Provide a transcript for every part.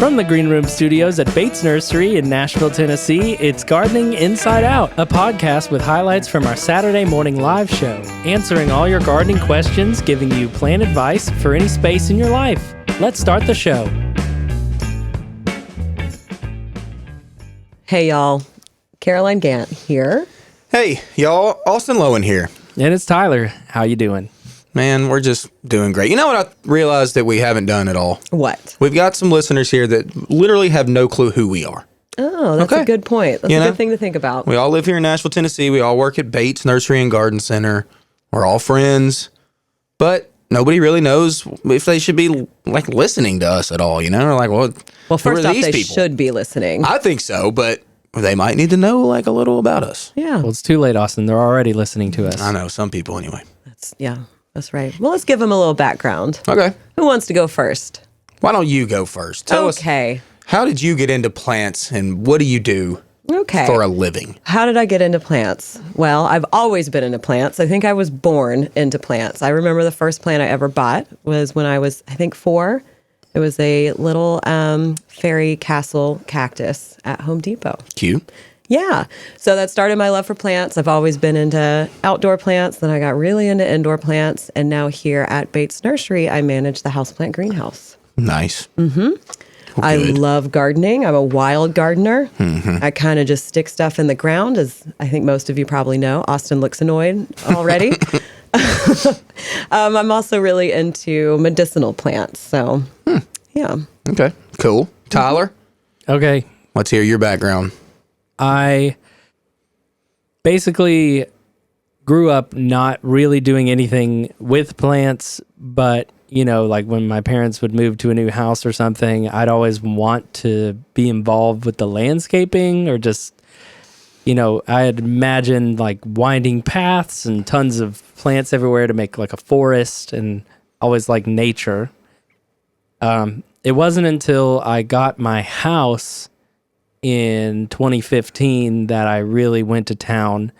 From the Green Room Studios at Bates Nursery in Nashville, Tennessee, it's Gardening Inside Out, a podcast with highlights from our Saturday morning live show, answering all your gardening questions, giving you plant advice for any space in your life. Let's start the show. Hey, y'all. Caroline Gant here. Hey, y'all. Austin Lowen here. And it's Tyler. How you doing? Man, we're just doing great. You know what I realized that we haven't done at all? What? We've got some listeners here that literally have no clue who we are. Oh, that's a good point. That's a good thing to think about. We all live here in Nashville, Tennessee. We all work at Bates Nursery and Garden Center. We're all friends. But nobody really knows if they should be like listening to us at all, you know? Or like, well, first off, they people? should be listening. I think so, but they might need to know like a little about us. Yeah. Well, it's too late, Austin. They're already listening to us. I know, some people anyway. That's right. Well, let's give them a little background. Okay. Who wants to go first? Why don't you go first? Tell us, how did you get into plants and what do you do for a living? How did I get into plants? Well, I've always been into plants. I think I was born into plants. I remember the first plant I ever bought was when I was, 4. It was a little fairy castle cactus at Home Depot. Cute. Yeah. So that started my love for plants. I've always been into outdoor plants. Then I got really into indoor plants. And now here at Bates Nursery, I manage the houseplant greenhouse. Nice. Mm-hmm. Well, I love gardening. I'm a wild gardener. Mm-hmm. I kind of just stick stuff in the ground, as I think most of you probably know. Austin looks annoyed already. I'm also really into medicinal plants. So, yeah. Okay. Cool. Tyler? Okay. Let's hear your background. I basically grew up not really doing anything with plants, but, you know, like when my parents would move to a new house or something, I'd always want to be involved with the landscaping or just, you know, I had imagined like winding paths and tons of plants everywhere to make like a forest and always like nature. It wasn't until I got my house in 2015 that I really went to town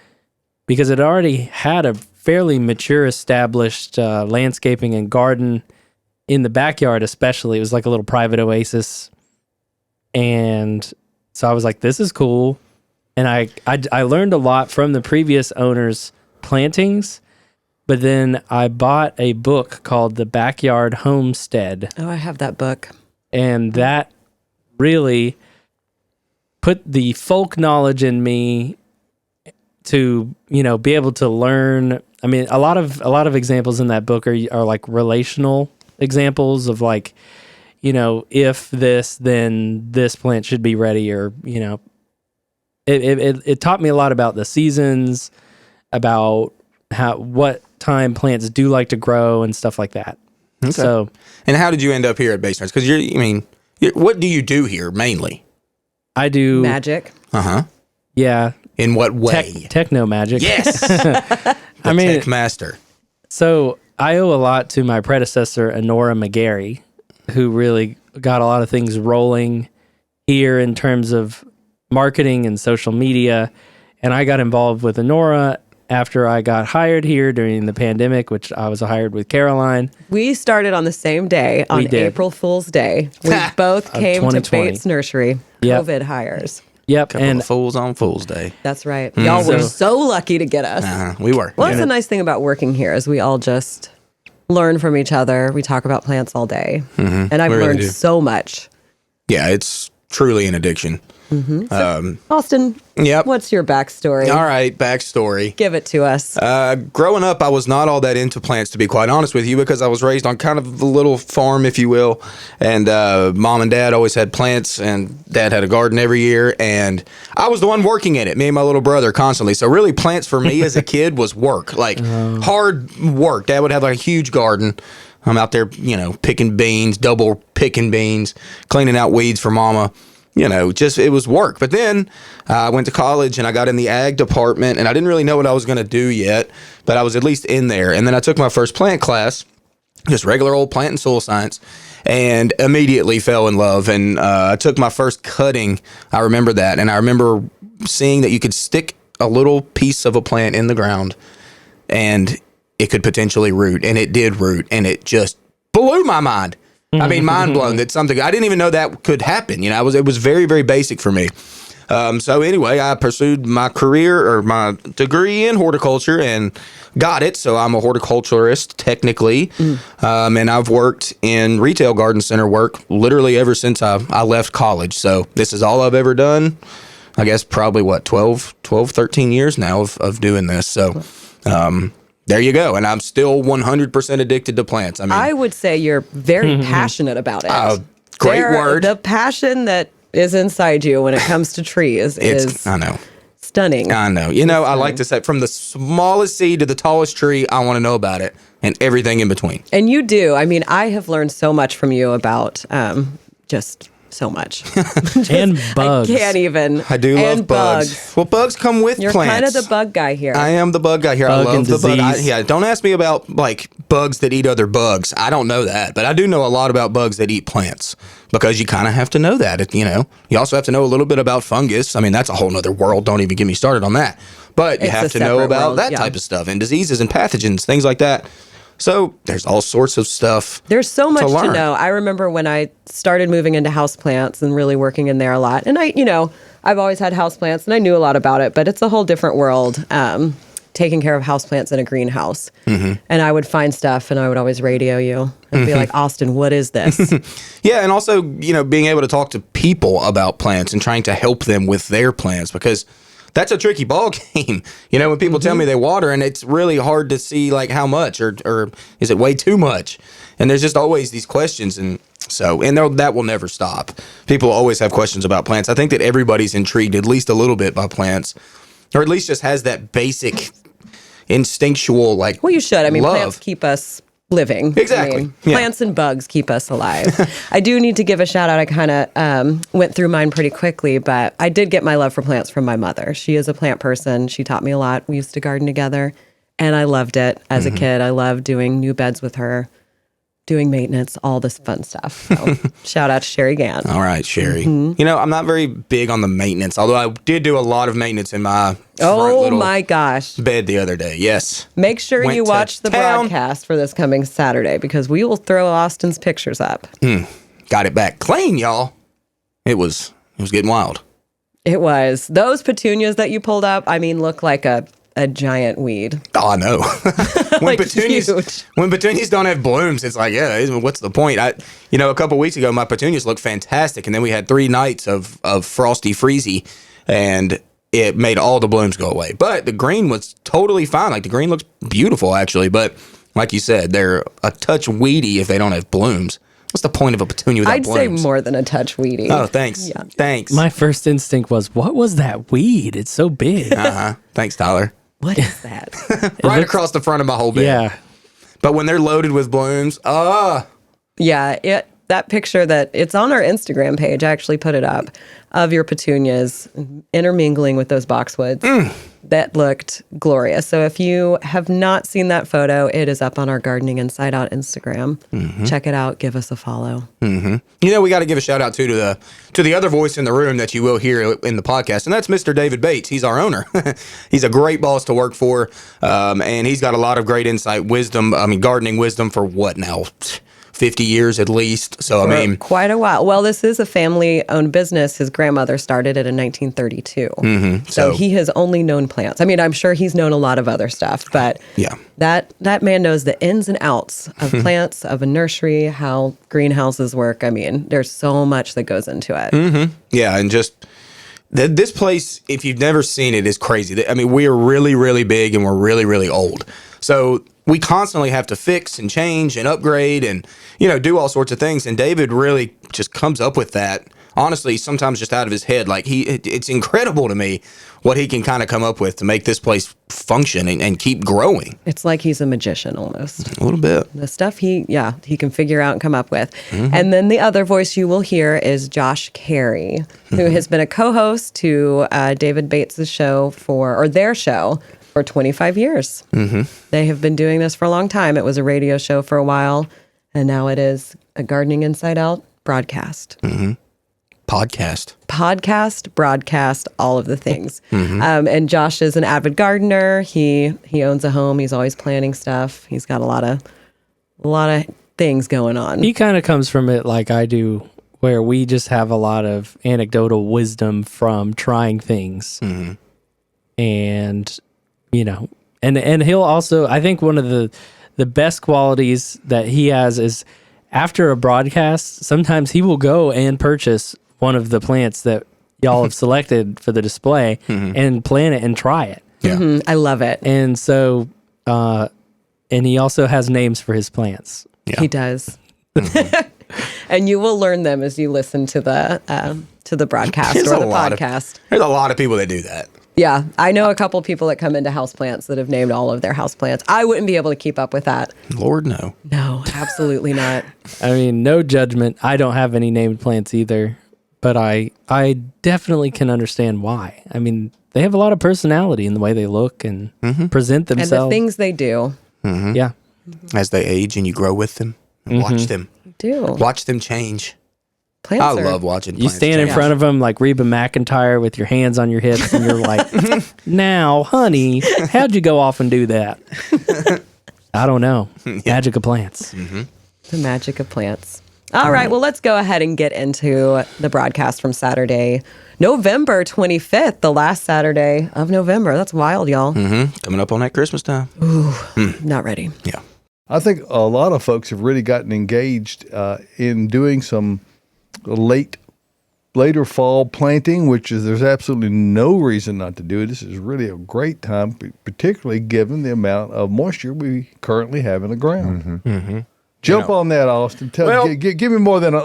because it already had a fairly mature established landscaping and garden in the backyard especially. It was like a little private oasis. And so I was like, this is cool. And I learned a lot from the previous owner's plantings, but then I bought a book called The Backyard Homestead. Oh, I have that book. And that really put the folk knowledge in me to, you know, be able to learn. I mean, a lot of examples in that book are like relational examples of like, you know, if this, then this plant should be ready, or, you know, it taught me a lot about the seasons, about what time plants do like to grow and stuff like that. Okay. So, and how did you end up here at Bates Nursery? Because what do you do here mainly? I do magic. Yeah. In what way? Techno magic. Yes. I mean, tech master. So I owe a lot to my predecessor, Honora McGarry, who really got a lot of things rolling here in terms of marketing and social media. And I got involved with Honora after I got hired here during the pandemic, which I was hired with Caroline. We started on the same day, on April Fool's Day. We both came to Bates Nursery. COVID hires. Yep. Couple of fools on Fool's Day. That's right. Y'all were so lucky to get us. We were. Well, that's the nice thing about working here is we all just learn from each other. We talk about plants all day. And I've learned so much. Yeah, it's truly an addiction. So, Austin, what's your backstory? All right, backstory. Give it to us. Growing up, I was not all that into plants, to be quite honest with you, because I was raised on kind of a little farm, if you will. And mom and dad always had plants, and dad had a garden every year. And I was the one working in it, me and my little brother, constantly. So really, plants for me as a kid was work, like hard work. Dad would have like a huge garden. I'm out there, you know, picking beans, double picking beans, cleaning out weeds for mama. You know, just it was work. But then I went to college and I got in the ag department and I didn't really know what I was going to do yet, but I was at least in there. And then I took my first plant class, just regular old plant and soil science, and immediately fell in love. And I took my first cutting. I remember that. And I remember seeing that you could stick a little piece of a plant in the ground and it could potentially root. And it did root. And it just blew my mind. I mean, mind blown that something I didn't even know that could happen. You know, it was very, very basic for me. So anyway, I pursued my career or my degree in horticulture and got it. So I'm a horticulturist technically. And I've worked in retail garden center work literally ever since I left college. So this is all I've ever done. I guess probably 12, 13 years now of doing this. So, there you go. And I'm still 100% addicted to plants. I mean, I would say you're very passionate about it. Great word. The passion that is inside you when it comes to trees is I know. stunning. I know. You know, I like to say from the smallest seed to the tallest tree, I want to know about it and everything in between. And you do. I mean, I have learned so much from you about just so much. And bugs. I can't even. I do love bugs. Well, bugs come with You're plants. kind of the bug guy here. I am the bug guy here. Bug I love and the bug. disease. Don't ask me about like bugs that eat other bugs. I don't know that, but I do know a lot about bugs that eat plants because you kind of have to know that. You know, you also have to know a little bit about fungus. I mean, that's a whole nother world. Don't even get me started on that. But you It's have a to know separate about world, that yeah. type of stuff and diseases and pathogens, things like that. So there's all sorts of stuff. There's so much to learn. know. I remember when I started moving into houseplants and really working in there a lot. And I've always had houseplants and I knew a lot about it, but it's a whole different world. Taking care of houseplants in a greenhouse. And I would find stuff and I would always radio you and be like, Austin, what is this? Yeah, and also, you know, being able to talk to people about plants and trying to help them with their plants because that's a tricky ball game. You know, when people tell me they water and it's really hard to see like how much or is it way too much? And there's just always these questions and that will never stop. People always have questions about plants. I think that everybody's intrigued at least a little bit by plants or at least just has that basic instinctual like Well, you should. I mean, love. plants keep us living. Exactly. I mean, Yeah. Plants and bugs keep us alive. I do need to give a shout out. I kind of went through mine pretty quickly, but I did get my love for plants from my mother. She is a plant person. She taught me a lot. We used to garden together, and I loved it as a kid. I loved doing new beds with her, doing maintenance, all this fun stuff. So shout out to Sherry Gann. All right, Sherry. You know, I'm not very big on the maintenance, although I did do a lot of maintenance in my front Oh little my gosh. bed the other day. Yes. Make sure Went you to watch the town. broadcast for this coming Saturday because we will throw Austin's pictures up. Got it back clean, y'all. It was getting wild. It was. Those petunias that you pulled up, I mean, look like a giant weed. Oh, I know. when Like huge. petunias don't have blooms, it's like, yeah, what's the point? A couple weeks ago, my petunias looked fantastic, and then we had 3 nights of frosty freezy, and it made all the blooms go away. But the green was totally fine. Like the green looks beautiful, actually. But like you said, they're a touch weedy if they don't have blooms. What's the point of a petunia without I'd blooms? say more than a touch weedy. Oh, thanks. Yeah. Thanks. My first instinct was, what was that weed? It's so big. Thanks, Tyler. What is that? Right across the front of my whole bed. Yeah. But when they're loaded with blooms, Yeah, that picture that it's on our Instagram page, I actually put it up, of your petunias intermingling with those boxwoods. That looked glorious. So if you have not seen that photo, it is up on our Gardening Inside Out Instagram. Check it out. Give us a follow. You know, we got to give a shout out to the other voice in the room that you will hear in the podcast, and that's Mr. David Bates. He's our owner. He's a great boss to work for, and he's got a lot of great insight, wisdom. I mean, gardening wisdom for what now? 50 years at least. So, I mean, Quite a while. Well, this is a family-owned business. His grandmother started it in 1932. So he has only known plants. I mean, I'm sure he's known a lot of other stuff, but yeah. that man knows the ins and outs of plants, of a nursery, how greenhouses work. I mean, there's so much that goes into it. Yeah, and just this place, if you've never seen it, is crazy. I mean, we are really, really big and we're really, really old. So we constantly have to fix and change and upgrade and, do all sorts of things. And David really just comes up with that, honestly, sometimes just out of his head. Like it's incredible to me what he can kind of come up with to make this place function and keep growing. It's like he's a magician almost. A little bit. The stuff he can figure out and come up with. And then the other voice you will hear is Josh Carey, who has been a co-host to David Bates' show their show for 25 years. They have been doing this for a long time. It was a radio show for a while, and now it is a Gardening Inside Out broadcast. Podcast, broadcast, all of the things. And Josh is an avid gardener. He owns a home. He's always planting stuff. He's got a lot of things going on. He kind of comes from it like I do, where we just have a lot of anecdotal wisdom from trying things. Mm-hmm. And, you know, and he'll also, I think one of the best qualities that he has is after a broadcast, sometimes he will go and purchase one of the plants that y'all have selected for the display and plant it and try it. Yeah. Mm-hmm. I love it. And so, and he also has names for his plants. Yeah. He does. And you will learn them as you listen to the broadcast or the podcast. There's a lot of people that do that. Yeah, I know a couple people that come into houseplants that have named all of their houseplants. I wouldn't be able to keep up with that. Lord, no. No, absolutely not. I mean, no judgment. I don't have any named plants either, but I definitely can understand why. I mean, they have a lot of personality in the way they look and present themselves. And the things they do. Yeah. As they age and you grow with them and watch them. Do. Watch them change. Plants I are- love watching You plants stand in change. front of them like Reba McEntire with your hands on your hips, and you're like, now, honey, how'd you go off and do that? I don't know. Magic of plants. The magic of plants. All right, well, let's go ahead and get into the broadcast from Saturday, November 25th, the last Saturday of November. That's wild, y'all. Coming up on that Christmas time. Not ready. Yeah. I think a lot of folks have really gotten engaged in doing some later fall planting, which is there's absolutely no reason not to do it. This is really a great time, particularly given the amount of moisture we currently have in the ground. Jump on that, Austin. Give me more than a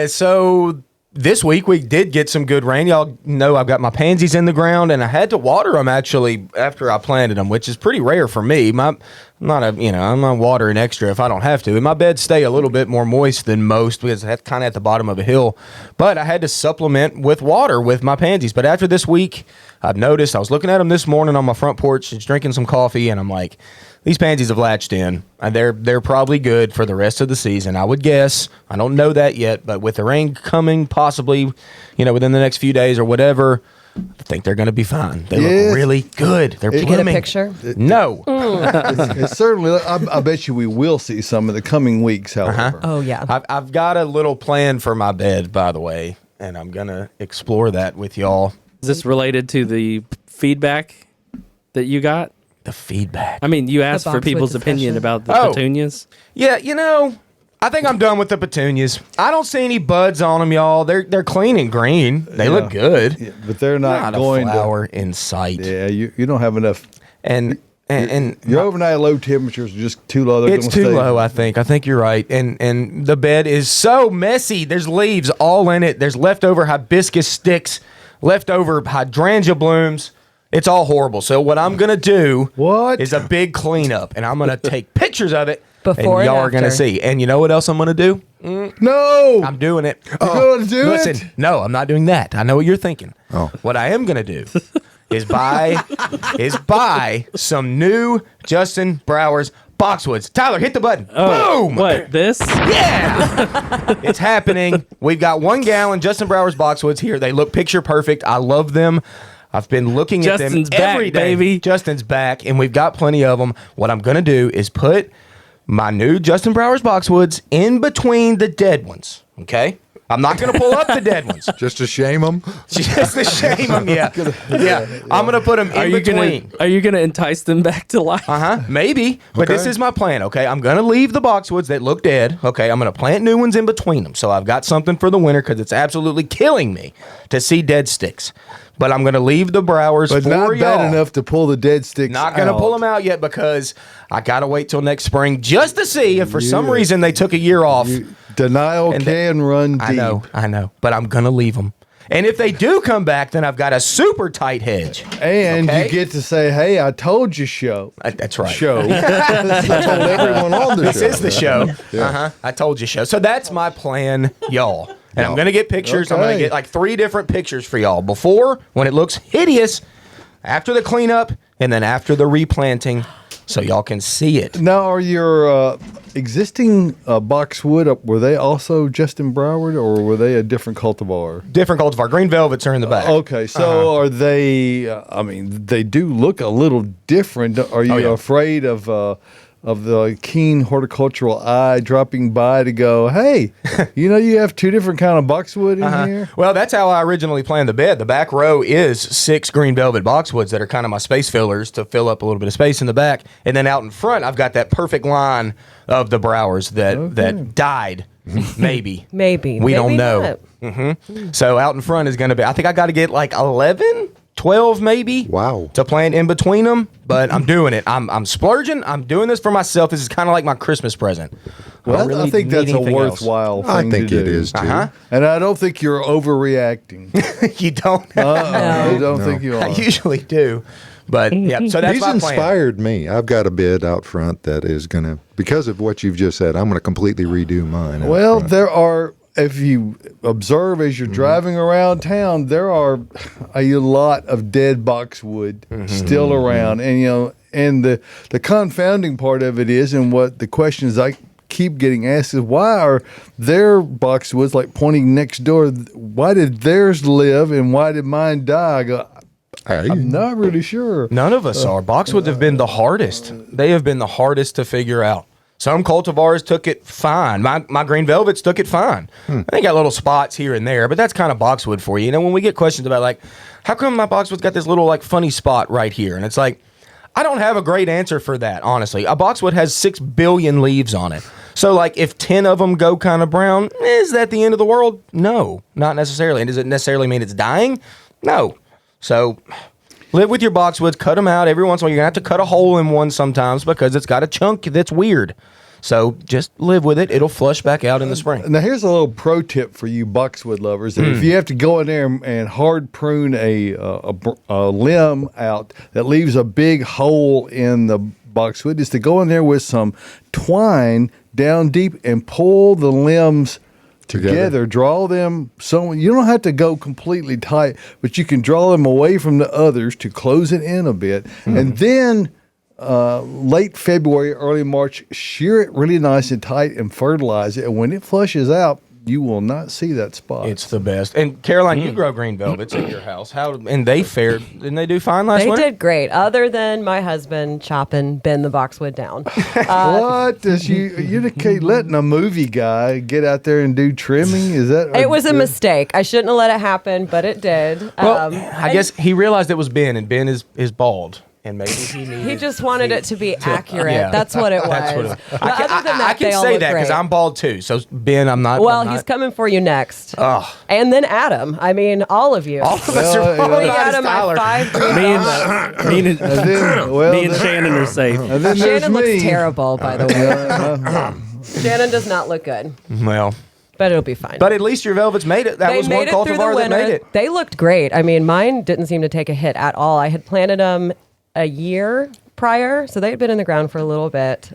So this week we did get some good rain. Y'all know I've got my pansies in the ground, and I had to water them actually after I planted them, which is pretty rare for me. I'm not watering extra if I don't have to. And my beds stay a little bit more moist than most because that's kind of at the bottom of a hill. But I had to supplement with water with my pansies. But after this week, I've noticed, I was looking at them this morning on my front porch, just drinking some coffee, and I'm like, these pansies have latched in. They're probably good for the rest of the season, I would guess. I don't know that yet, but with the rain coming possibly, within the next few days or whatever, I think they're going to be fine. They look really good. They're Did you get a blooming. picture? No. it's certainly, I bet you we will see some in the coming weeks, however. Oh, yeah. I've got a little plan for my bed, by the way, and I'm going to explore that with y'all. Is this related to the feedback that you got? The feedback. I mean, you asked for Boxwood people's opinion discussion. about the Oh. petunias. Yeah, I think I'm done with the petunias. I don't see any buds on them, y'all. They're clean and green. They look good. Yeah, but they're not, Not going a flower in sight. to. Yeah, you don't have enough. And Your overnight low temperatures are just too low. They're it's gonna too stay- low, I think. I think you're right. And the bed is so messy. There's leaves all in it. There's leftover hibiscus sticks, leftover hydrangea blooms. It's all horrible. So what I'm going to do is a big cleanup, and I'm going to take pictures of it. Before and y'all and are going to after. see. And you know what else I'm going to do? No, I'm doing it. You're going to do Listen, it. no, I'm not doing that. I know what you're thinking. Oh. What I am going to do is buy some new Justin Brower's Boxwoods. Tyler, hit the button. Boom! What, this? Yeah! It's happening. We've got 1 gallon Justin Brower's Boxwoods here. They look picture perfect. I love them. I've been looking Justin's at them every back, day. baby. Justin's back, and we've got plenty of them. What I'm going to do is put my new Justin Brower's Boxwoods in between the dead ones, okay? I'm not going to pull up the dead ones. Just to shame them. Just to shame them, yeah. I'm going to put them in between. Are you gonna entice them back to life? Maybe, but this Okay. is my plan, okay? I'm going to leave the boxwoods that look dead, okay? I'm going to plant new ones in between them. So I've got something for the winter because it's absolutely killing me to see dead sticks. But I'm going to leave the Browers But for not y'all. bad enough to pull the dead sticks. Not going to pull them out yet because I got to wait till next spring just to see if for some reason they took a year off. Denial And can run deep. I know, but I'm going to leave them. And if they do come back, then I've got a super tight hedge. And Okay? you get to say, "Hey, I told you, show." That's right. Show. I told everyone on the This show. is the show. I told you show. So that's my plan, y'all. And I'm going to get pictures. I'm going to Okay. get like 3 different pictures for y'all. Before, when it looks hideous, after the cleanup, and then after the replanting, so y'all can see it. Now, are your existing boxwood, were they also Justin Broward, or were they a different cultivar? Different cultivar. Green velvets are in the back. Okay, so are they? I mean, they do look a little different. Are you yeah. afraid of the keen horticultural eye dropping by to go, hey, you have 2 different kind of boxwood in here. Well, that's how I originally planned the bed. The back row is 6 green velvet boxwoods that are kind of my space fillers to fill up a little bit of space in the back. And then out in front, I've got that perfect line of the Browers that died. Maybe. We don't know. So out in front is going to be, I think I got to get like 11, 12 maybe. Wow. To plant in between them, but I'm doing it. I'm splurging. I'm doing this for myself. This is kind of like my Christmas present. Well, don't I think need that's a anything else. worthwhile thing I think to it do. is too. And I don't think you're overreacting. You don't. I don't think you I are. usually do. But yeah, so that's He's my plan. inspired me. I've got a bed out front that is going to, because of what you've just said, I'm going to completely redo mine. out Well, front. there are, if you observe as you're driving around town, there are a lot of dead boxwood still around. And, and the confounding part of it is, and what the questions I keep getting asked is, why are their boxwoods like pointing next door? Why did theirs live and why did mine die? I go, Hey. I'm not really sure. None of us are. Boxwoods have been the hardest. They have been the hardest to figure out. Some cultivars took it fine. My green velvets took it fine. They got little spots here and there, but that's kind of boxwood for you. When we get questions about like, how come my boxwood's got this little like funny spot right here? And it's like, I don't have a great answer for that, honestly. A boxwood has 6 billion leaves on it. So like if 10 of them go kind of brown, is that the end of the world? No, not necessarily. And does it necessarily mean it's dying? No. So live with your boxwoods, cut them out. Every once in a while, you're going to have to cut a hole in one sometimes because it's got a chunk that's weird. So just live with it. It'll flush back out in the spring. Now, here's a little pro tip for you boxwood lovers. That if you have to go in there and hard prune a limb out that leaves a big hole in the boxwood, is to go in there with some twine down deep and pull the limbs together, draw them. So you don't have to go completely tight, but you can draw them away from the others to close it in a bit. And then late February, early March, shear it really nice and tight and fertilize it. And when it flushes out, you will not see that spot. It's the best. And Caroline, you grow green velvets at your house. And they fared? Didn't they do fine last They winter? did great, other than my husband bend the boxwood down. What does you letting a movie guy get out there and do trimming? Is that It was a mistake. I shouldn't have let it happen, but it did. Well, I guess he realized it was Ben, and Ben is bald. And maybe He just wanted it to be accurate. yeah. That's what it was. That's what it, But I other than I that, can they all say look that because great. I'm bald too. So Ben, I'm not. Well, I'm he's not, coming for you next. Oh, And then Adam. I mean, all of you. all of us are Well, bald. Pulling Not out as of my Tyler. 5 green Me velvets. and, me and, And then, well, me and Shannon are safe. and then there's Shannon looks me. terrible, by the way. Shannon does not look good, Well, but it'll be fine. but at least your velvets made it. That they was made one it through the cultivar that winter. made it. They looked great. I mean, mine didn't seem to take a hit at all. I had planted them a year prior, so they had been in the ground for a little bit.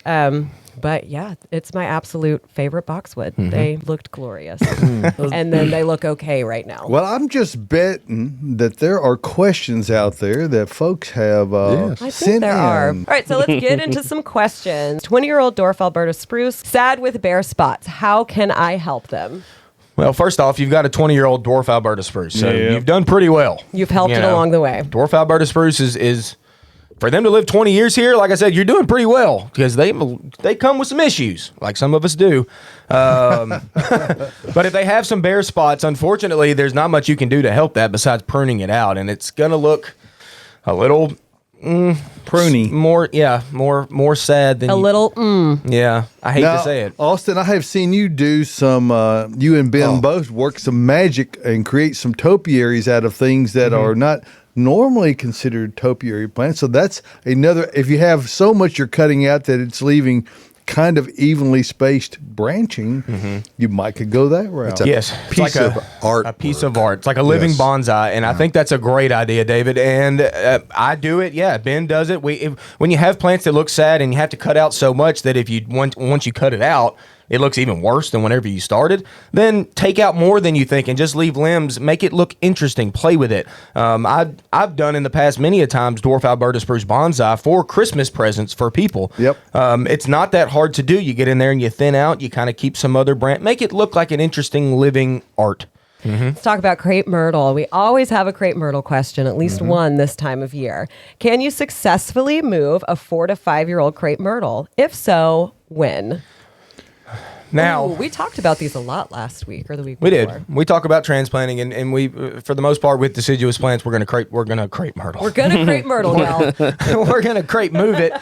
But yeah, it's my absolute favorite boxwood. They looked glorious. And then they look okay right now. Well, I'm just betting that there are questions out there that folks have Yes. I think sent there in. are. All right, so let's get into some questions. 20-year-old dwarf Alberta spruce, sad with bare spots. How can I help them? Well, first off, you've got a 20-year-old dwarf Alberta spruce, so Yeah. you've done pretty well. You've helped You it know, along the way. Dwarf Alberta spruce is for them to live 20 years here. Like I said, you're doing pretty well because they come with some issues, like some of us do. But if they have some bare spots, unfortunately, there's not much you can do to help that besides pruning it out, and it's gonna look a little Pruny. more sad than A little, Yeah, I hate Now, to say it. Austin, I have seen you do some, you and Ben both work some magic and create some topiaries out of things that are not normally considered topiary plants. So that's another, if you have so much you're cutting out that it's leaving kind of evenly spaced branching, you might could go that route. Yes, it's piece like of art. A piece of art. It's like a living Yes. bonsai, and I think that's a great idea, David. And I do it. Yeah, Ben does it. When you have plants that look sad and you have to cut out so much that if you once you cut it out, it looks even worse than whenever you started, then take out more than you think and just leave limbs. Make it look interesting. Play with it. I've done in the past many a times dwarf Alberta spruce bonsai for Christmas presents for people. Yep. It's not that hard to do. You get in there and you thin out. You kind of keep some other branch. Make it look like an interesting living art. Let's talk about crepe myrtle. We always have a crepe myrtle question, at least one this time of year. Can you successfully move a 4 to 5 year old crepe myrtle? If so, when? Now, Ooh, we talked about these a lot last week or the week we before. did. We talk about transplanting, and we, for the most part, with deciduous plants, we're gonna crepe myrtle. We're going to crepe myrtle, y'all. We're gonna crepe move it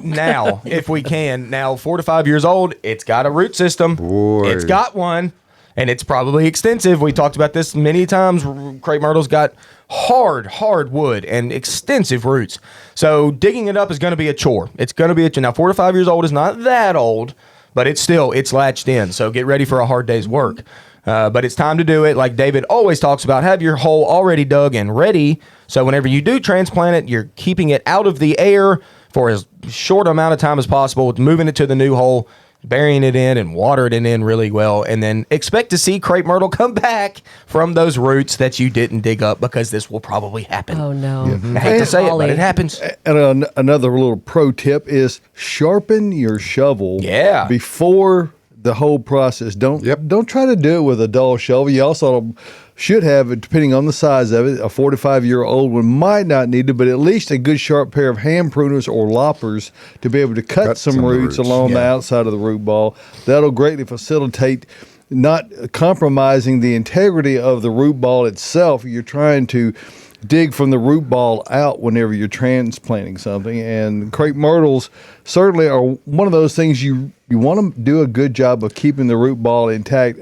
now if we can. Now, 4 to 5 years old, it's got a root system. Boy. It's got one, and it's probably extensive. We talked about this many times. Crepe myrtle's got hard wood and extensive roots. So digging it up is going to be a chore. It's going to be a chore. Now, 4 to 5 years old is not that old, but it's latched in. So get ready for a hard day's work. But it's time to do it. Like David always talks about, have your hole already dug and ready. So whenever you do transplant it, you're keeping it out of the air for as short amount of time as possible, moving it to the new hole, burying it in and watering it in really well, and then expect to see crepe myrtle come back from those roots that you didn't dig up, because this will probably happen. Oh, no. I hate to say it, but it happens. And another little pro tip is sharpen your shovel before the whole process. Don't try to do it with a dull shovel. You also should have, depending on the size of it, a 4 to 5 year old one might not need it, but at least a good sharp pair of hand pruners or loppers to be able to cut some roots along the outside of the root ball. That'll greatly facilitate not compromising the integrity of the root ball itself. You're trying to dig from the root ball out whenever you're transplanting something, and crepe myrtles certainly are one of those things you want to do a good job of keeping the root ball intact.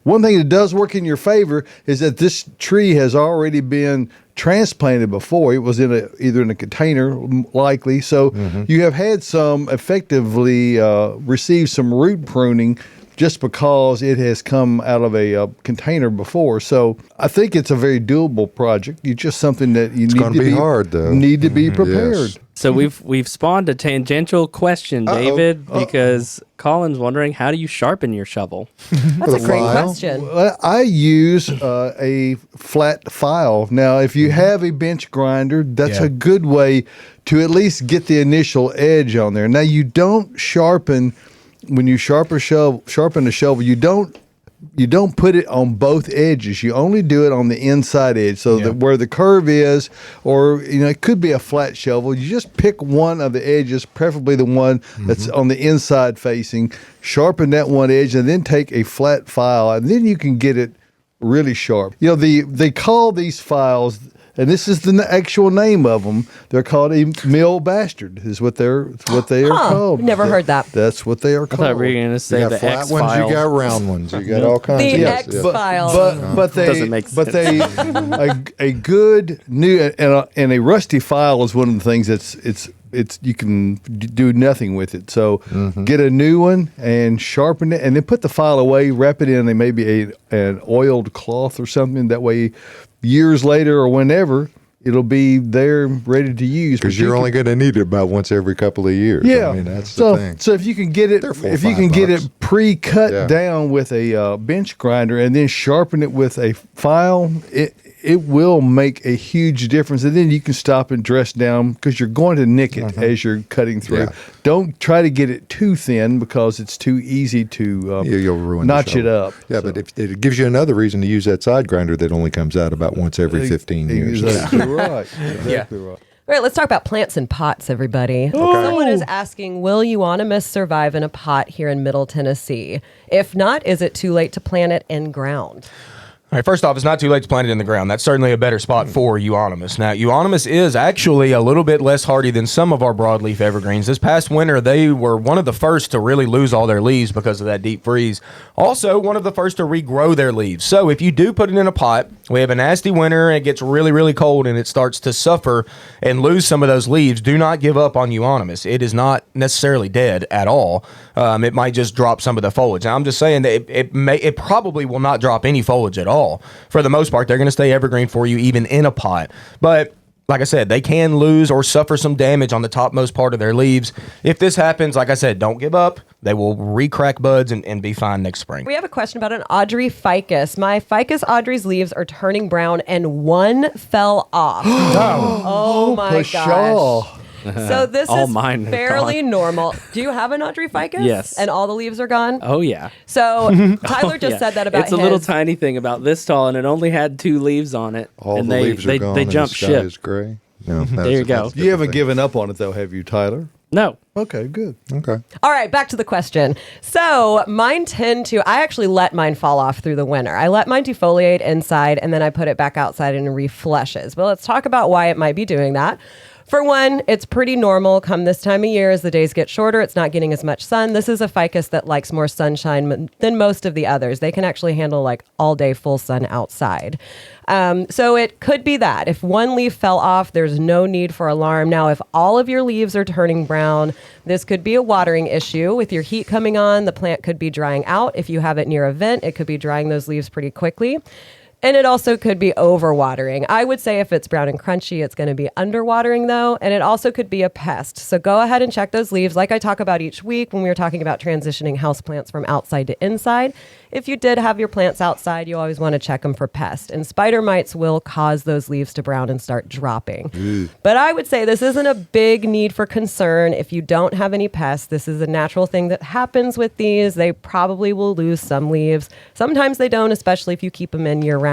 One thing that does work in your favor is that this tree has already been transplanted before. It was either in a container, likely, so you have had some effectively received some root pruning just because it has come out of a container before. So I think it's a very doable project. It's just something that you need to be prepared. Yes. So we've spawned a tangential question, David, because Colin's wondering, how do you sharpen your shovel? That's a great question. Well, I use a flat file. Now, if you have a bench grinder, that's a good way to at least get the initial edge on there. Now, you don't sharpen. When you sharpen a shovel, you don't put it on both edges. You only do it on the inside edge, so that where the curve is, or it could be a flat shovel. You just pick one of the edges, preferably the one that's on the inside facing. Sharpen that one edge, and then take a flat file, and then you can get it really sharp. They call these files. And this is the actual name of them. They're called a mill bastard. Is what they are called. Never heard that. That's what they are called. I thought we were going to say You got the flat X ones, file. you got round ones, you got all kinds The of X file. But Doesn't make sense. a good new and a rusty file is one of the things it's you can do nothing with it. So get a new one and sharpen it, and then put the file away. Wrap it in maybe an oiled cloth or something. That way, years later or whenever, it'll be there ready to use. Because you're only going to need it about once every couple of years. Yeah, I mean, that's the thing. So if you can get it, They're $4-5. Pre-cut down with a bench grinder and then sharpen it with a file, it will make a huge difference. And then you can stop and dress down, because you're going to nick it as you're cutting through. Yeah. Don't try to get it too thin, because it's too easy to You'll ruin notch the it up. Yeah, but if it gives you another reason to use that side grinder that only comes out about once every 15 years. Exactly right. Exactly right. All right, let's talk about plants in pots, everybody. Someone is asking, will euonymus survive in a pot here in Middle Tennessee? If not, is it too late to plant it in ground? All right, first off, it's not too late to plant it in the ground. That's certainly a better spot for euonymus. Now, euonymus is actually a little bit less hardy than some of our broadleaf evergreens. This past winter, they were one of the first to really lose all their leaves because of that deep freeze. Also, one of the first to regrow their leaves. So if you do put it in a pot, we have a nasty winter, and it gets really, really cold, and it starts to suffer and lose some of those leaves. Do not give up on euonymus. It is not necessarily dead at all. It might just drop some of the foliage. Now, I'm just saying that it probably will not drop any foliage at all. For the most part, they're going to stay evergreen for you even in a pot. But like I said, they can lose or suffer some damage on the topmost part of their leaves. If this happens, like I said, don't give up. They will re-crack buds and be fine next spring. We have a question about an Audrey ficus. My ficus Audrey's leaves are turning brown, and one fell off. Oh my Pshaw. gosh. So this All is mine are fairly gone. normal. Do you have an Audrey ficus? Yes. And all the leaves are gone? Oh yeah. So Tyler just Yeah. said that about It's a his. little tiny thing about this tall, and it only had 2 leaves on it. All and the they, leaves they, are gone They and jumped the sky ship. is gray. No, There you go. You haven't given up on it though, have you, Tyler? No. Okay, good. Okay. All right, back to the question. So mine I actually let mine fall off through the winter. I let mine defoliate inside and then I put it back outside and it reflushes. Well, let's talk about why it might be doing that. For one, it's pretty normal come this time of year as the days get shorter. It's not getting as much sun. This is a ficus that likes more sunshine than most of the others. They can actually handle like all day full sun outside. So it could be that. If one leaf fell off, there's no need for alarm. Now, if all of your leaves are turning brown, this could be a watering issue. With your heat coming on, the plant could be drying out. If you have it near a vent, it could be drying those leaves pretty quickly. And it also could be overwatering. I would say if it's brown and crunchy, it's going to be underwatering though. And it also could be a pest. So go ahead and check those leaves like I talk about each week when we were talking about transitioning houseplants from outside to inside. If you did have your plants outside, you always want to check them for pests. And spider mites will cause those leaves to brown and start dropping. But I would say this isn't a big need for concern. If you don't have any pests, this is a natural thing that happens with these. They probably will lose some leaves. Sometimes they don't, especially if you keep them in year round.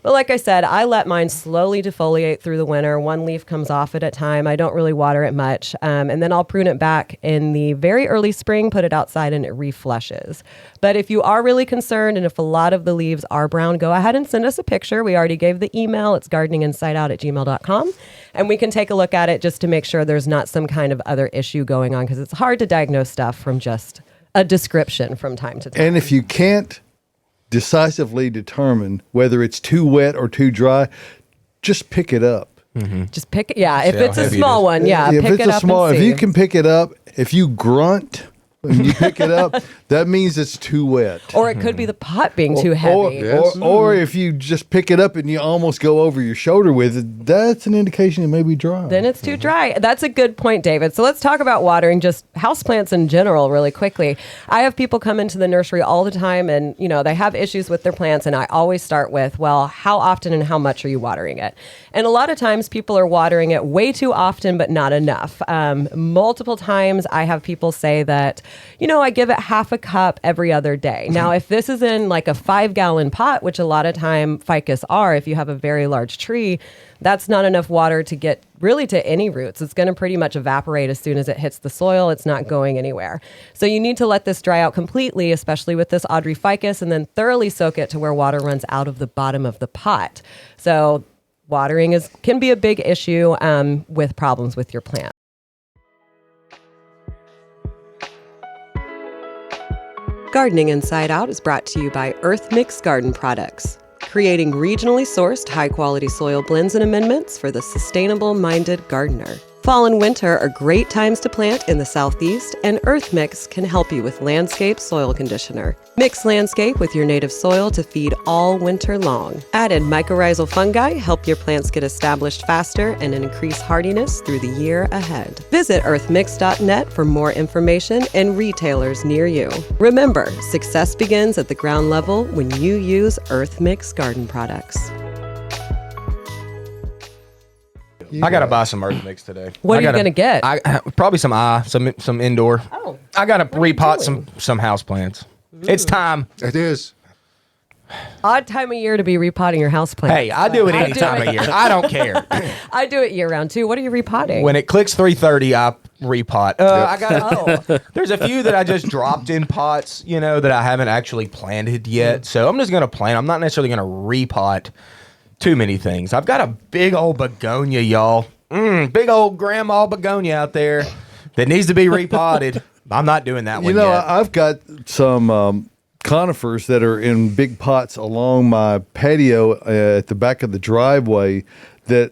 But like I said, I let mine slowly defoliate through the winter. One leaf comes off at a time. I don't really water it much. And then I'll prune it back in the very early spring, put it outside, and it reflushes. But if you are really concerned and if a lot of the leaves are brown, go ahead and send us a picture. We already gave the email. It's gardeninginsideout@gmail.com. And we can take a look at it just to make sure there's not some kind of other issue going on because it's hard to diagnose stuff from just a description from time to time. And if you can't decisively determine whether it's too wet or too dry, just pick it up. Just pick it. Yeah, if See how it's a heavy it small is. one, yeah, if pick it's it a up small, and if see. you can pick it up, if you grunt when you pick it up, that means it's too wet. Or it could be the pot being too heavy. Yes. Or if you just pick it up and you almost go over your shoulder with it, that's an indication it may be dry. Then it's too dry. That's a good point, David. So let's talk about watering just houseplants in general really quickly. I have people come into the nursery all the time and, they have issues with their plants. And I always start with, well, how often and how much are you watering it? And a lot of times people are watering it way too often, but not enough. Multiple times I have people say that, I give it half a cup every other day. Now, if this is in like a 5-gallon pot, which a lot of time ficus are, if you have a very large tree, that's not enough water to get really to any roots. It's going to pretty much evaporate as soon as it hits the soil. It's not going anywhere. So you need to let this dry out completely, especially with this Audrey ficus, and then thoroughly soak it to where water runs out of the bottom of the pot. So watering can be a big issue with problems with your plant. Gardening Inside Out is brought to you by Earth Mix Garden Products, creating regionally sourced high-quality soil blends and amendments for the sustainable-minded gardener. Fall and winter are great times to plant in the Southeast, and Earth Mix can help you with Landscape Soil Conditioner. Mix Landscape with your native soil to feed all winter long. Added mycorrhizal fungi help your plants get established faster and increase hardiness through the year ahead. Visit earthmix.net for more information and retailers near you. Remember, success begins at the ground level when you use Earth Mix Garden Products. I gotta buy some earth mix today. What are you gotta- gonna get? Probably some indoor. Oh. I gotta What are you repot doing? some house plants. It's time. It is. Odd time of year to be repotting your houseplant. Hey, I do it I any do time it. of year. I don't care. I do it year round too. What are you repotting? When it clicks 3:30, I repot. I got. Oh. There's a few that I just dropped in pots, that I haven't actually planted yet. So I'm just gonna plant. I'm not necessarily gonna repot too many things. I've got a big old begonia, y'all. Big old grandma begonia out there that needs to be repotted. I'm not doing that one yet. I've got some conifers that are in big pots along my patio at the back of the driveway that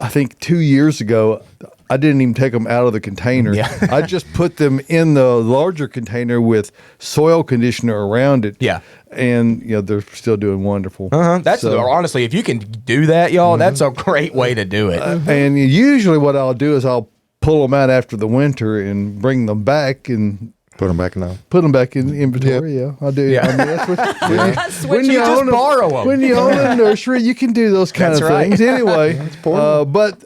I think 2 years ago, I didn't even take them out of the container. Yeah. I just put them in the larger container with soil conditioner around it. Yeah. And, they're still doing wonderful. That's honestly, if you can do that, y'all, that's a great way to do it. And usually what I'll do is I'll pull them out after the winter and bring them back and Put them back now. Put them back in inventory. Yeah, I do. Yeah. I mean, that's what, Switch when them you out. just own a, borrow 'em. when you own a nursery, you can do those kind That's of right. things anyway. But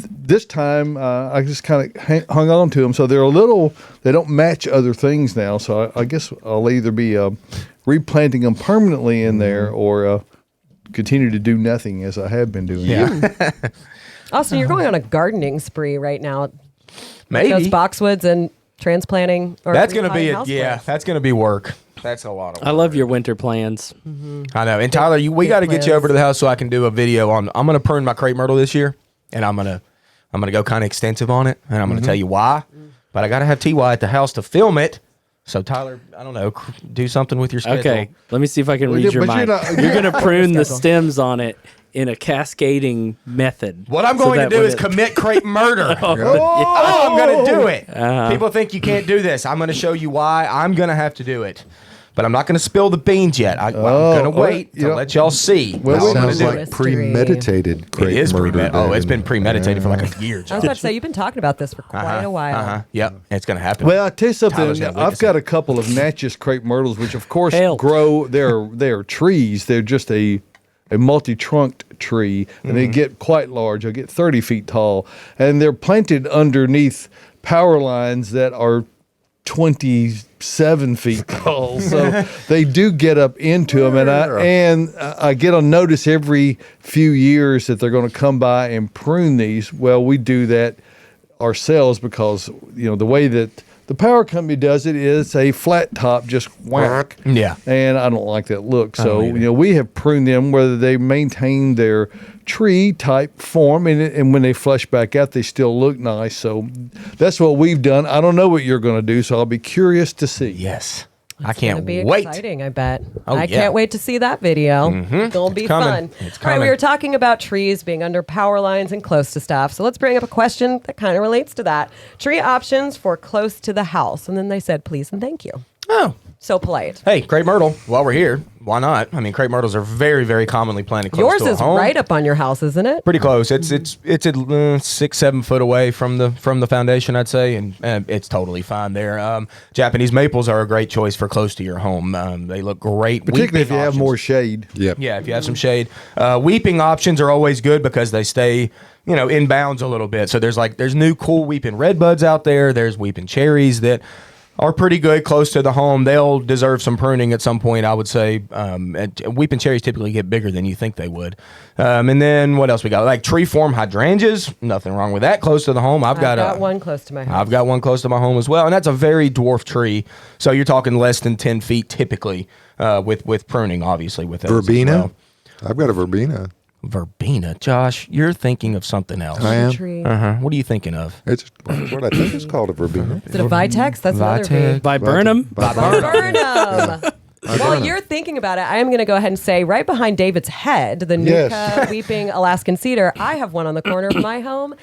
this time, I just kind of hung on to them. So they're a little. They don't match other things now. So I guess I'll either be replanting them permanently in there or continue to do nothing as I have been doing. Yeah. Austin, you're going on a gardening spree right now. Maybe. Those boxwoods and transplanting. Or That's going to be repotting houseplants. that's going to be work. That's a lot of work. I love your winter plans. I know. And Tyler, we big got to get you plans. over to the house so I can do a video on. I'm going to prune my crepe myrtle this year, and I'm going to go kind of extensive on it, and I'm going to tell you why. But I got to have Ty at the house to film it. So Tyler, I don't know, do something with your schedule. Okay, let me see if I can Well, read your but you're mind. not- You're going to prune the Schedule. stems on it in a cascading method. What I'm So going to that do when is it- commit crepe murder. Oh, I'm going to do it. Uh-huh. People think you can't do this. I'm going to show you why. I'm going to have to do it. But I'm not going to spill the beans yet. I'm going to wait to let y'all see. Well, how I'm gonna Sounds do like it. Mystery. premeditated crepe It is murder. it's been premeditated for like a year. I was John. about to say, you've been talking about this for quite a while. Yep, it's going to happen. Well, I'll tell you something. Tyler's gonna I've witness got it. a couple of Natchez crepe myrtles, which of course Help. grow. They're trees. They're just a multi-trunked tree, and they get quite large. They get 30 feet tall, and they're planted underneath power lines that are 27 feet tall. So they do get up into them, and I get a notice every few years that they're going to come by and prune these. Well, we do that ourselves because the way that the power company does it is a flat top, just whack. Yeah. And I don't like that look. So, don't either. we have pruned them whether they maintain their tree type form and when they flush back out, they still look nice. So that's what we've done. I don't know what you're going to do, so I'll be curious to see. Yes. I It's gonna can't be wait. exciting, I bet. Oh, I yeah. can't wait to see that video. Gonna be coming. fun. It's All right, we coming. were talking about trees being under power lines and close to stuff. So let's bring up a question that kind of relates to that. Tree options for close to the house. And then they said, please and thank you. Oh. So polite. Hey, crepe myrtle. While we're here, why not? I mean, crepe myrtles are very, very commonly planted close Yours to a is home. right up on your house, isn't it? Pretty close. It's at 6-7 foot away from the foundation, I'd say, and it's totally fine there. Japanese maples are a great choice for close to your home. They look great, Particularly if you Weeping have options. more shade. Yep. Yeah, if you have some shade. Weeping options are always good because they stay, in bounds a little bit. So there's new cool weeping red buds out there. There's weeping cherries that are pretty good close to the home. They'll deserve some pruning at some point, I would say. Weeping cherries typically get bigger than you think they would. And then what else we got? Like tree form hydrangeas. Nothing wrong with that close to the home. I've got one close to my house. I've got one close to my home as well, and that's a very dwarf tree. So you're talking less than 10 feet typically with pruning, obviously. With those as Verbena. well. I've got a verbena. Verbena, Josh, you're thinking of something else. I am. Tree. What are you thinking of? It's what I think it's called a verbena. Is it a Vitex? That's another Vitex. V. By Burnham? Burnham. While you're thinking about it, I am going to go ahead and say right behind David's head, the Nuka Yes. Weeping Alaskan Cedar, I have one on the corner of my home,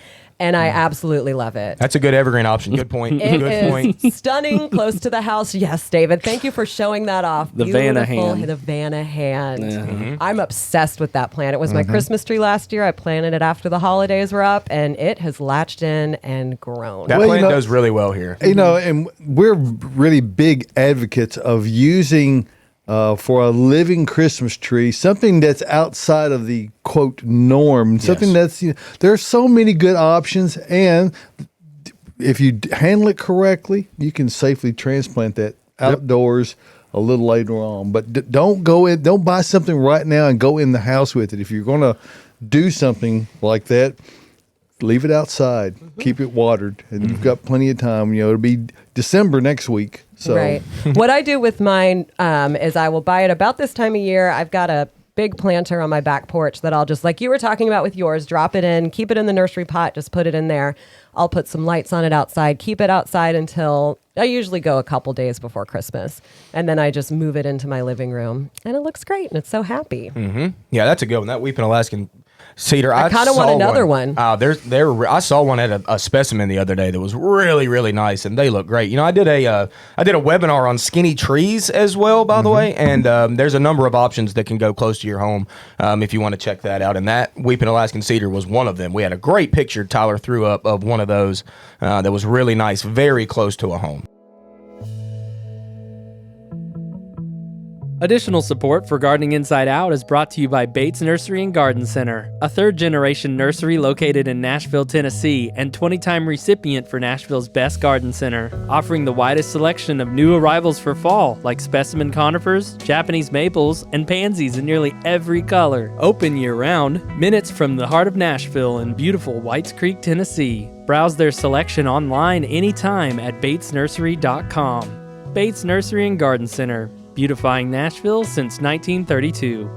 and I absolutely love it. That's a good evergreen option. Good point. It Good point. is stunning, close to the house. Yes, David, thank you for showing that off. The Beautiful, Vanna hand. The Vanna hand. I'm obsessed with that plant. It was my Christmas tree last year. I planted it after the holidays were up, and it has latched in and grown. That Well, plant you know- does really well here. And we're really big advocates of using for a living Christmas tree something that's outside of the quote norm. Something that's there's so many good options, and if you handle it correctly, you can safely transplant that outdoors a little later on. But don't buy something right now and go in the house with it. If you're going to do something like that, leave it outside. Keep it watered, and you've got plenty of time. It'll be December next week. So Right. What I do with mine is I will buy it about this time of year. I've got a big planter on my back porch that I'll just, like you were talking about with yours, drop it in, keep it in the nursery pot, just put it in there. I'll put some lights on it outside, keep it outside until I usually go a couple days before Christmas. And then I just move it into my living room. And it looks great, and it's so happy. Yeah, that's a good one. That Weeping Alaskan Cedar. I kinda want saw another one. I saw one at a specimen the other day that was really, really nice, and they look great. I did a webinar on skinny trees as well, by the way, and there's a number of options that can go close to your home if you want to check that out. And that Weeping Alaskan Cedar was one of them. We had a great picture Tyler threw up of one of those that was really nice, very close to a home. Additional support for Gardening Inside Out is brought to you by Bates Nursery and Garden Center, a third-generation nursery located in Nashville, Tennessee, and 20-time recipient for Nashville's Best Garden Center, offering the widest selection of new arrivals for fall, like specimen conifers, Japanese maples, and pansies in nearly every color. Open year-round, minutes from the heart of Nashville in beautiful Whites Creek, Tennessee. Browse their selection online anytime at batesnursery.com. Bates Nursery and Garden Center, beautifying Nashville since 1932.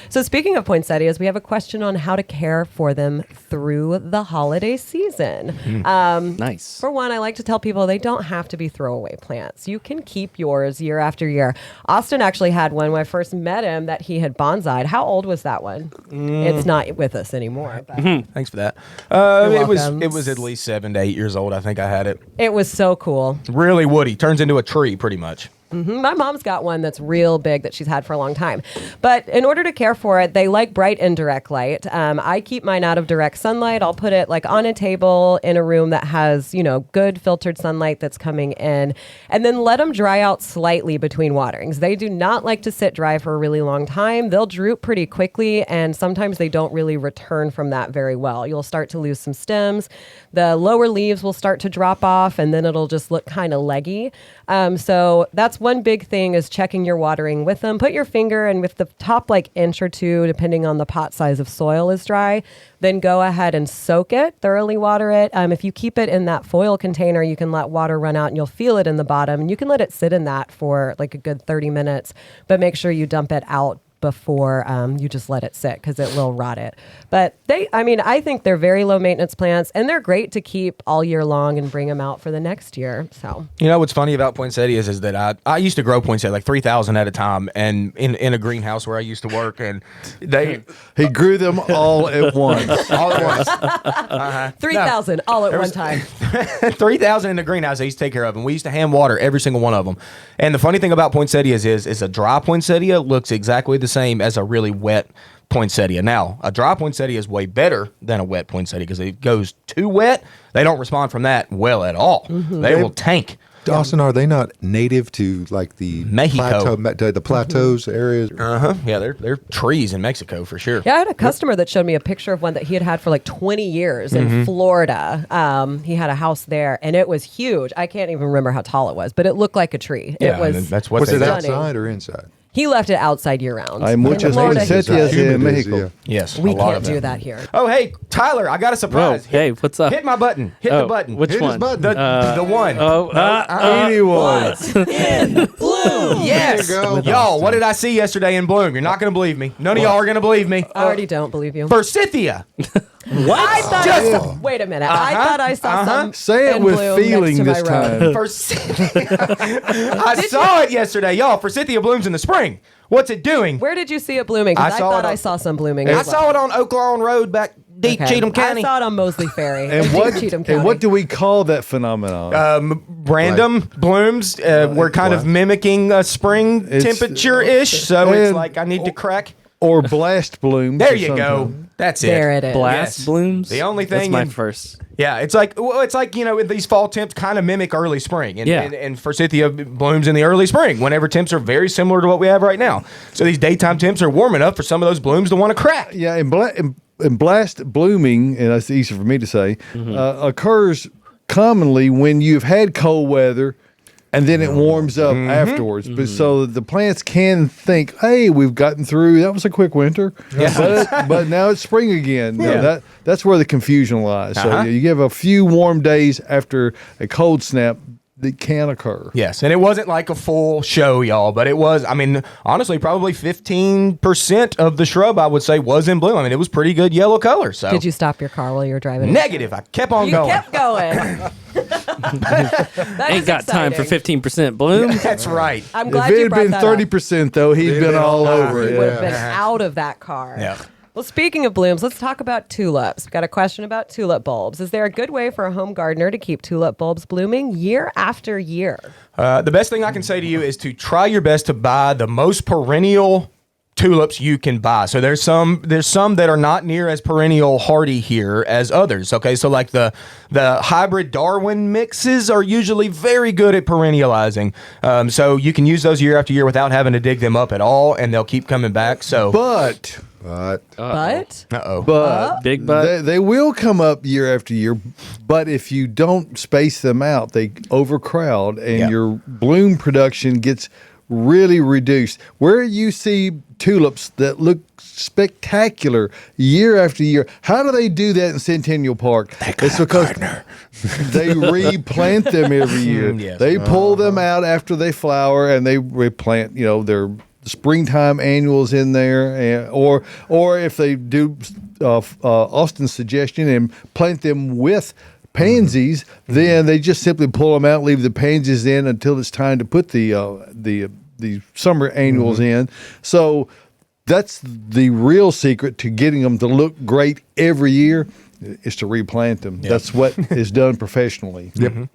So speaking of poinsettias, we have a question on how to care for them through the holiday season. Nice. For one, I like to tell people they don't have to be throwaway plants. You can keep yours year after year. Austin actually had one when I first met him that he had bonsai'd. How old was that one? It's not with us anymore. But Thanks for that. welcome. It was at least 7 to 8 years old. I think I had it. it was so cool. Really woody. Turns into a tree pretty much. My mom's got one that's real big that she's had for a long time. But in order to care for it, they like bright indirect light. I keep mine out of direct sunlight. I'll put it like on a table in a room that has, good filtered sunlight that's coming in, and then let them dry out slightly between waterings. They do not like to sit dry for a really long time. They'll droop pretty quickly, and sometimes they don't really return from that very well. You'll start to lose some stems. The lower leaves will start to drop off, and then it'll just look kind of leggy. So that's one big thing is checking your watering with them. Put your finger, and with the top inch or two, depending on the pot size of soil, is dry, then go ahead and soak it, thoroughly water it. If you keep it in that foil container, you can let water run out and you'll feel it in the bottom. And you can let it sit in that for a good 30 minutes, but make sure you dump it out before you just let it sit, because it will rot it. But I think they're very low maintenance plants, and they're great to keep all year long and bring them out for the next year. So What's funny about poinsettias is that I used to grow poinsettia 3,000 at a time, and in a greenhouse where I used to work, and He grew them all at once. all at once. 3,000 all at one time. 3,000 in the greenhouse I used to take care of, and we used to hand water every single one of them. And the funny thing about poinsettias is a dry poinsettia looks exactly the same as a really wet poinsettia. Now, a dry poinsettia is way better than a wet poinsettia, because it goes too wet, they don't respond from that well at all. They will tank. Dawson, are they not native to the Mexico. the plateaus areas? Yeah, they're trees in Mexico for sure. Yeah, I had a customer that showed me a picture of one that he had for 20 years in Florida. He had a house there, and it was huge. I can't even remember how tall it was, but it looked like a tree. Yeah, It was. and that's what Was they it do. outside or inside? He left it outside year round. Hay muchas Florida, poinsettias Humid en is, Mexico. yeah. Yes, we a lot can't of do them. that here. Oh, hey, Tyler, I got a Whoa, surprise. hey, what's up? Hit my button. Hit the button. Which Hit his one? button. The one. Anyone. Yes. There you go. Y'all, what did I see yesterday in bloom? You're not going to believe me. None of y'all are going to believe me. I already don't believe you. Forsythia. I thought wait a minute. I thought I saw some. Say it in with bloom feeling next this to my road. time. Forsythia. I saw it yesterday. Y'all, Forsythia blooms in the spring. What's it doing? Where did you see it blooming? 'Cause I I saw thought it on- I saw some blooming. I as well. saw it on Oak Lawn Road back deep Okay. Cheatham County. I saw it on Mosley Ferry. And Deep what Cheatham County. and what do we call that phenomenon? Random blooms. We're kind of mimicking a spring It's- temperature-ish, so it's and- like I need to crack. Or blast blooms? There or you go. something. That's it. There it is. Blast Yes. blooms? The only thing That's my in- first. Yeah, it's like these fall temps kind of mimic early spring, and, Yeah. and Forsythia blooms in the early spring whenever temps are very similar to what we have right now. So these daytime temps are warm enough for some of those blooms to want to crack. Yeah, and blast blooming, and that's easy for me to say, occurs commonly when you've had cold weather and then it warms up afterwards. But so the plants can think, hey, we've gotten through, that was a quick winter, but now it's spring again. Yeah. That's where the confusion lies. So you give a few warm days after a cold snap, that can occur. Yes, and it wasn't like a full show, y'all, but it was, honestly, probably 15% of the shrub, I would say, was in bloom. It was pretty good yellow color. So Did you stop your car while you were driving? Negative. I kept on You going. kept going. That Ain't is got time for exciting. 15% bloom. That's right. I'm If glad it you had brought been that up. 30%, though, he'd been all over He it. would have been out of that car. Yeah. Well, speaking of blooms, let's talk about tulips. We've got a question about tulip bulbs. Is there a good way for a home gardener to keep tulip bulbs blooming year after year? The best thing I can say to you is to try your best to buy the most perennial tulips you can buy. So there's some that are not near as perennial hardy here as others. Okay, so like the hybrid Darwin mixes are usually very good at perennializing. So you can use those year after year without having to dig them up at all, and they'll keep coming back. So But Big butt. they will come up year after year. But if you don't space them out, they overcrowd, and Yeah. your bloom production gets really reduced. Where you see tulips that look spectacular year after year, how do they do that in Centennial Park? It's because they replant them every year. Yes. They pull them out after they flower, and they replant, their springtime annuals in there, and, or if they do Austin's suggestion and plant them with pansies, then they just simply pull them out, leave the pansies in until it's time to put the summer annuals in. So that's the real secret to getting them to look great every year, is to replant them. That's what is done professionally. Yep.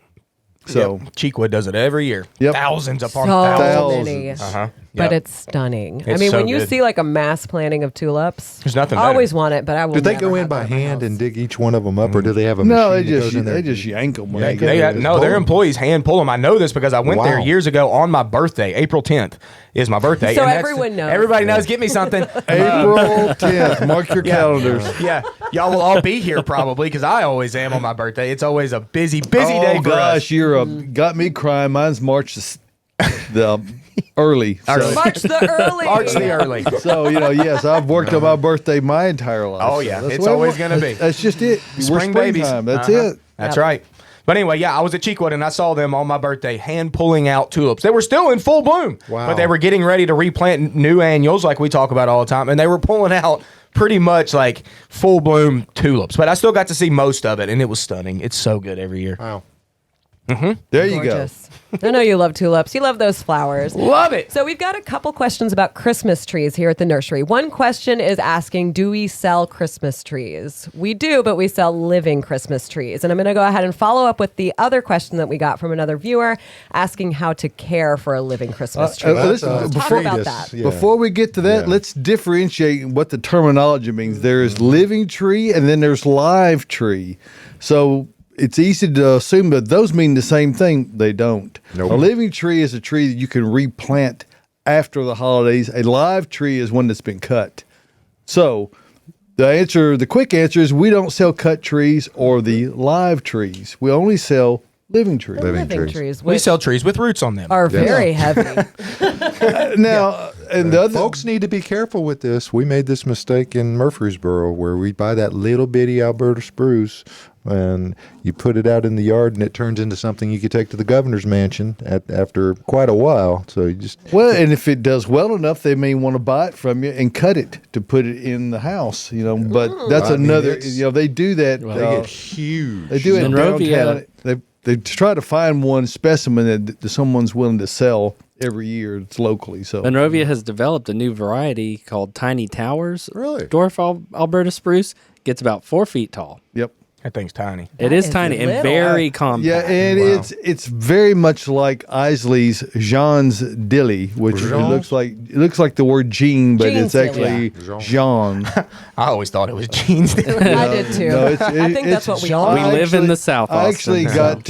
So Cheekwood does it every year. Yep. Thousands upon So thousands. many. Uh-huh. But Yep. it's stunning. It's I mean, so when you good. see like a mass planting of tulips, There's nothing I better. always want it, but I will. Do they never go in have by that in my hand house. and dig each one of them up, or do they have a no, machine they that goes in there? just yank them. When They, they they get had, in. no, their employees hand pull them. I know this because I went there Wow. years ago on my birthday. April 10th is my birthday. So and that's- everyone knows. Everybody knows. Get me something. April 10th. Mark your calendars. Yeah, y'all will all be here probably because I always am on my birthday. It's always a busy day for gosh, us. you're got me crying. Mine's March the early. Early. March the early. March the early. So yes, I've worked on my birthday my entire life. Oh, So yeah, that's it's the way always it- gonna be. That's just it. We're Spring babies. springtime. That's Uh-huh. it. That's Yep. right. But anyway, yeah, I was at Cheekwood and I saw them on my birthday hand pulling out tulips. They were still in full bloom, Wow. but they were getting ready to replant new annuals like we talk about all the time, and they were pulling out pretty much like full bloom tulips. But I still got to see most of it, and it was stunning. It's so good every year. Wow. There you go. Gorgeous. I know you love tulips. You love those flowers. Love it. So we've got a couple questions about Christmas trees here at the nursery. One question is asking, do we sell Christmas trees? We do, but we sell living Christmas trees. And I'm going to go ahead and follow up with the other question that we got from another viewer asking how to care for a living Christmas tree. listen, Let's talk before- about that. Yeah. Before we get to that, Yeah. let's differentiate what the terminology means. There is living tree and then there's live tree. So it's easy to assume that those mean the same thing. They don't. Nope. A living tree is a tree that you can replant after the holidays. A live tree is one that's been cut. So the quick answer is we don't sell cut trees or the live trees. We only sell living trees. The Living living trees. trees, We which sell trees with roots on them. are very heavy. Now, and the other Folks need to be careful with this. We made this mistake in Murfreesboro where we buy that little bitty Alberta spruce and you put it out in the yard and it turns into something you could take to the governor's mansion after quite a while. So you just Well, and if it does well enough, they may want to buy it from you and cut it to put it in the house. But that's I mean, another. it's- they do that. they get huge. They do it in Monrovia- downtown. They try to find one specimen that someone's willing to sell every year. It's locally. So Monrovia has developed a new variety called Tiny Towers. Really? Dwarf Alberta spruce gets about 4 feet tall. yep. That thing's tiny. It That is is tiny and little. very compact. Yeah, and it's very much like Isley's Jean's Dilly, which Jean's? looks like the word Jean, but Jean's it's actually Dilly. Jean. I always thought it was jeans. I did too. No, I think that's what we all We know. live in the South, I Austin, actually so- got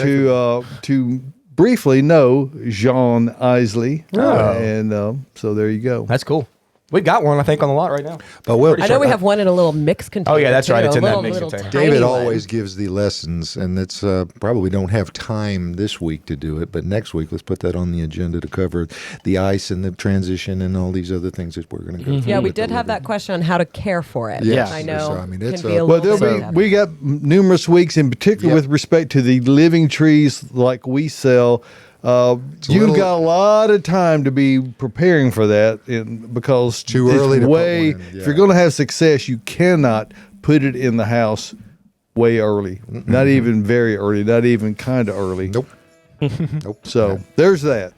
to briefly know Jean Isley, and so there you go. That's cool. We got one, I think, on the lot right now. But well, I know we have one in a little mix container. Oh, yeah, that's right. too, It's a in that little- mix little container. tiny David one. always gives the lessons, and it's probably don't have time this week to do it, but next week let's put that on the agenda to cover the ice and the transition and all these other things that we're going to go through. Yeah, we with the did have living. that question on how to care for it. Yes. I know. So, I mean, it's can be a- a Well, little there'll bit be we got numerous weeks, in particular Yep. with respect to the living trees like we sell. You've little- got a lot of time to be preparing for that, because Too it's early to put way. one in, If yeah. you're going to have success, you cannot put it in the house way early. Not even very early. Not even kind of early. Nope. Nope. So there's that.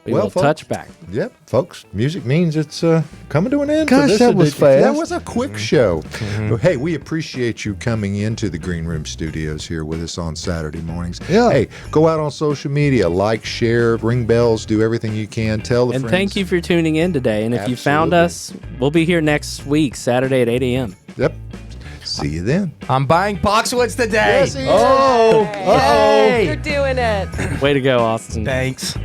we Well, will folks, touch back. Yep, folks, music means it's coming to an end. Gosh, for this that was edition. That fast. was a quick show. Well, hey, we appreciate you coming into the Green Room Studios here with us on Saturday mornings. Yeah. Hey, go out on social media, like, share, ring bells, do everything you can. Tell the And friends. thank you for tuning in today. And if you found us, we'll be here next week, Saturday at 8 a.m. Yep. See you then. I'm buying Boxwoods today. Yes, he is. Oh, Yay. You're doing it. Way to go, Austin. Thanks.